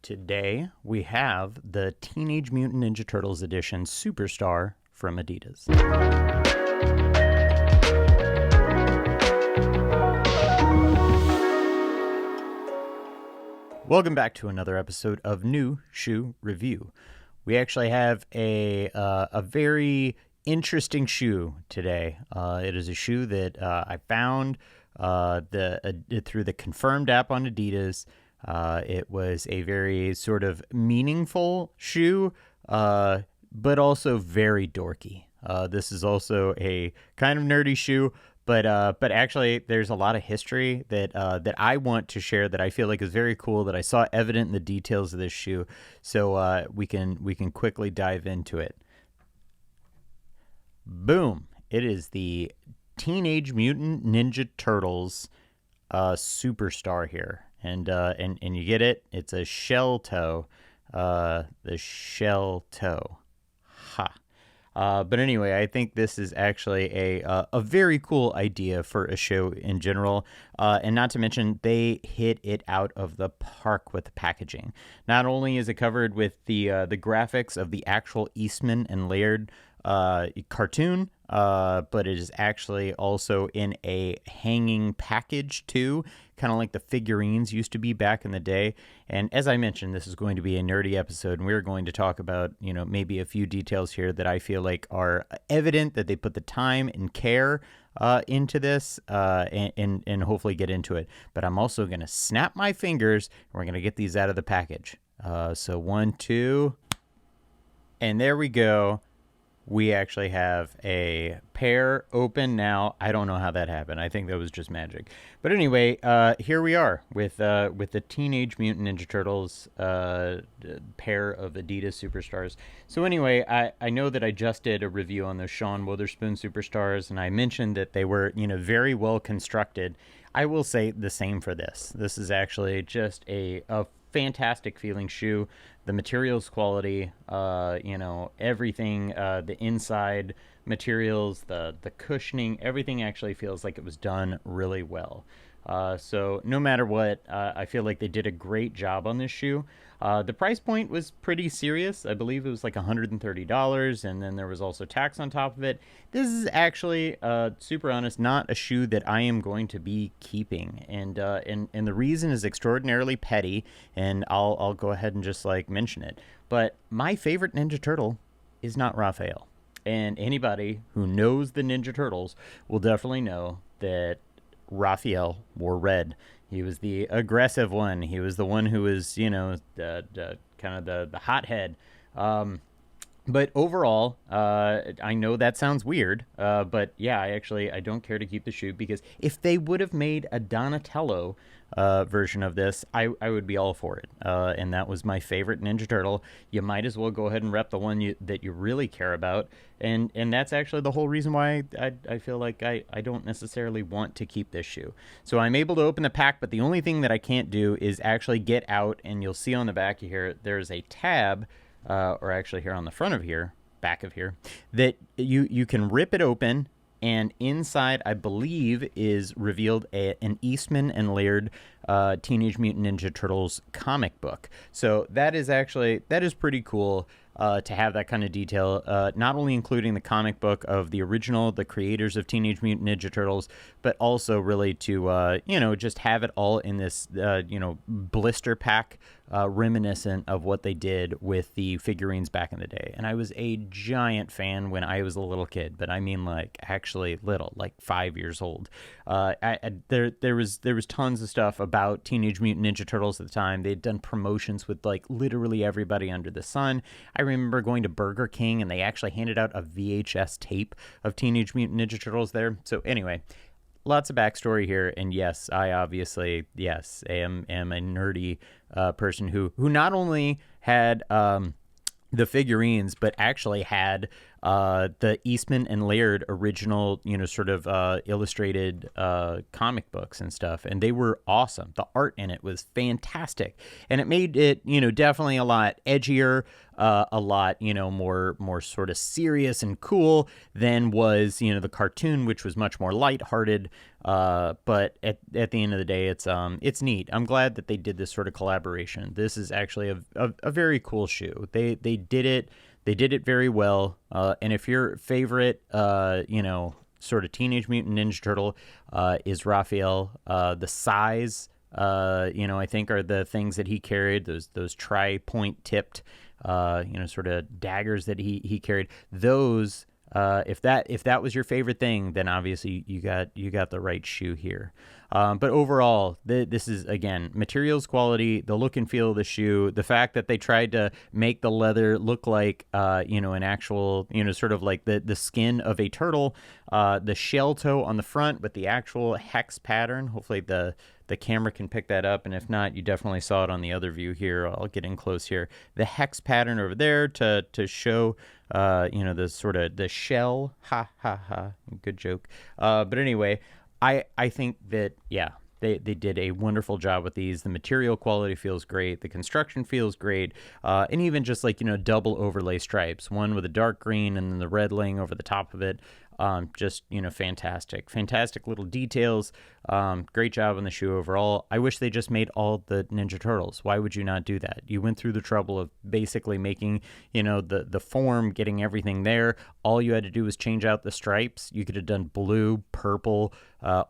Today, we have the Teenage Mutant Ninja Turtles edition Superstar from Adidas. Welcome back to another episode of New Shoe Review. We actually have a very interesting shoe today. It is a shoe that I found through the Confirmed app on Adidas. It was a very sort of meaningful shoe, but also very dorky. This is also a kind of nerdy shoe, but actually there's a lot of history that I want to share that I feel like is very cool, that I saw evident in the details of this shoe. So we can quickly dive into it. Boom! It is the Teenage Mutant Ninja Turtles Superstar here. And you get it. It's a shell toe, the shell toe. Ha. But anyway, I think this is actually a very cool idea for a show in general. And not to mention, they hit it out of the park with the packaging. Not only is it covered with the graphics of the actual Eastman and Laird cartoon, but it is actually also in a hanging package too, kind of like the figurines used to be back in the day. And as I mentioned, this is going to be a nerdy episode, and we're going to talk about, maybe a few details here that I feel like are evident that they put the time and care into this, and hopefully get into it. But I'm also going to snap my fingers, and we're going to get these out of the package. So 1, 2, and there we go. We actually have a pair open now. I don't know how that happened. I think that was just magic. But anyway, here we are with the Teenage Mutant Ninja Turtles pair of Adidas Superstars. So anyway, I know that I just did a review on the Sean Wotherspoon Superstars, and I mentioned that they were very well constructed. I will say the same for this. This is actually just a fantastic feeling shoe. The materials quality, everything, the inside materials, the cushioning, everything actually feels like it was done really well. So no matter what, I feel like they did a great job on this shoe. The price point was pretty serious. I believe it was like $130, and then there was also tax on top of it. This is actually, super honest, not a shoe that I am going to be keeping, and the reason is extraordinarily petty, and I'll go ahead and just mention it. But my favorite Ninja Turtle is not Raphael, and anybody who knows the Ninja Turtles will definitely know that Raphael wore red. He was the aggressive one. He was the one who was, the kind of the hothead. But overall, I know that sounds weird, but yeah, I don't care to keep the shoe, because if they would have made a Donatello version of this, I would be all for it. And that was my favorite Ninja Turtle. You might as well go ahead and rep the one that you really care about. And that's actually the whole reason why I feel like I don't necessarily want to keep this shoe. So I'm able to open the pack, but the only thing that I can't do is actually get out, and you'll see on the back here, there's a tab, or actually here on the front of here, back of here, that you can rip it open, and inside, I believe, is revealed an Eastman and Laird Teenage Mutant Ninja Turtles comic book. So that is pretty cool to have that kind of detail, not only including the comic book of the original, the creators of Teenage Mutant Ninja Turtles, but also really to, just have it all in this, blister pack, reminiscent of what they did with the figurines back in the day. And I was a giant fan when I was a little kid, but I mean, actually little, 5 years old. There was tons of stuff about Teenage Mutant Ninja Turtles at the time. They'd done promotions with literally everybody under the sun. I remember going to Burger King, and they actually handed out a VHS tape of Teenage Mutant Ninja Turtles there. So anyway, lots of backstory here, and yes, I obviously, am a nerdy person who not only had the figurines, but actually had the Eastman and Laird original, sort of illustrated comic books and stuff, and they were awesome. The art in it was fantastic, and it made it, definitely a lot edgier, a lot, more sort of serious and cool than was, the cartoon, which was much more lighthearted. But at the end of the day, it's neat. I'm glad that they did this sort of collaboration. This is actually a very cool shoe. They did it. They did it very well. And if your favorite, sort of Teenage Mutant Ninja Turtle is Raphael, the size, I think are the things that he carried, those tri-point tipped, sort of daggers that he carried. Those, if that was your favorite thing, then obviously you got the right shoe here. But overall, this is, again, materials quality, the look and feel of the shoe, the fact that they tried to make the leather look like, an actual, sort of like the skin of a turtle, the shell toe on the front with the actual hex pattern. Hopefully the camera can pick that up, and if not, you definitely saw it on the other view here. I'll get in close here. The hex pattern over there to show, the sort of the shell. Ha, ha, ha. Good joke. But anyway, I think that, yeah, they did a wonderful job with these. The material quality feels great. The construction feels great. And even just like, double overlay stripes, one with a dark green and then the red laying over the top of it. Just, fantastic little details. Great job on the shoe overall. I wish they just made all the Ninja Turtles. Why would you not do that? You went through the trouble of basically making, the form, getting everything there. All you had to do was change out the stripes. You could have done blue, purple,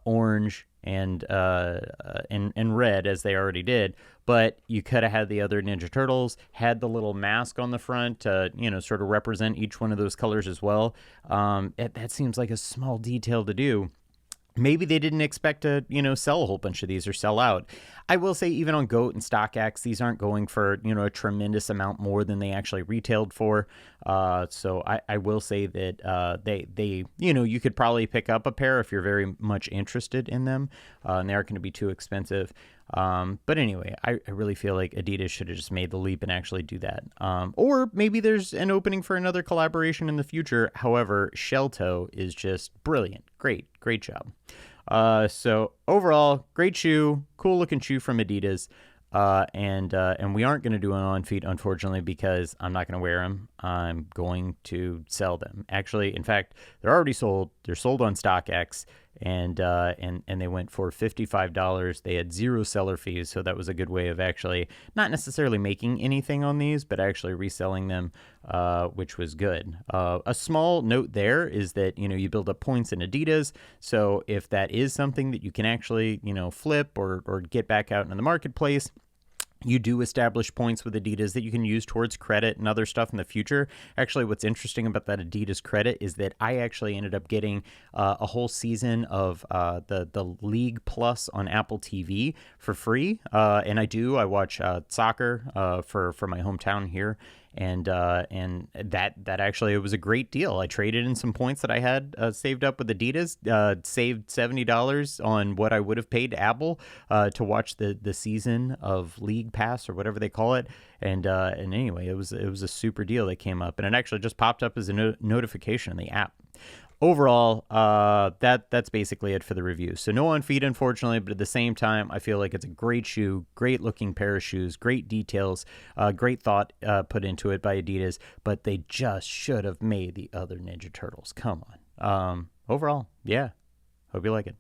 orange, and red, as they already did. But you could have had the other Ninja Turtles, had the little mask on the front to, sort of represent each one of those colors as well. That seems like a small detail to do. Maybe they didn't expect to, sell a whole bunch of these or sell out. I will say even on GOAT and StockX, these aren't going for, a tremendous amount more than they actually retailed for. So I will say that they you could probably pick up a pair if you're very much interested in them. And they aren't going to be too expensive. But anyway, I really feel like Adidas should have just made the leap and actually do that. Or maybe there's an opening for another collaboration in the future. However, Shell Toe is just brilliant. Great job. So overall, great shoe, cool looking shoe from Adidas. And we aren't going to do an on feet, unfortunately, because I'm not going to wear them. I'm going to sell them. Actually, in fact, they're already sold. They're sold on StockX, and they went for $55. They had 0 seller fees, so that was a good way of actually not necessarily making anything on these, but actually reselling them, which was good. A small note there is that, you build up points in Adidas, so if that is something that you can actually, flip or get back out in the marketplace, you do establish points with Adidas that you can use towards credit and other stuff in the future. Actually, what's interesting about that Adidas credit is that I actually ended up getting a whole season of the League Plus on Apple TV for free. And I watch soccer for my hometown here. And that actually, it was a great deal. I traded in some points that I had saved up with Adidas, saved $70 on what I would have paid Apple to watch the season of League Pass or whatever they call it. And anyway, it was a super deal that came up, and it actually just popped up as a notification in the app. Overall, that's basically it for the review. So no on feet, unfortunately, but at the same time, I feel like it's a great shoe, great looking pair of shoes, great details, great thought put into it by Adidas, but they just should have made the other Ninja Turtles. Come on. Overall, yeah, hope you like it.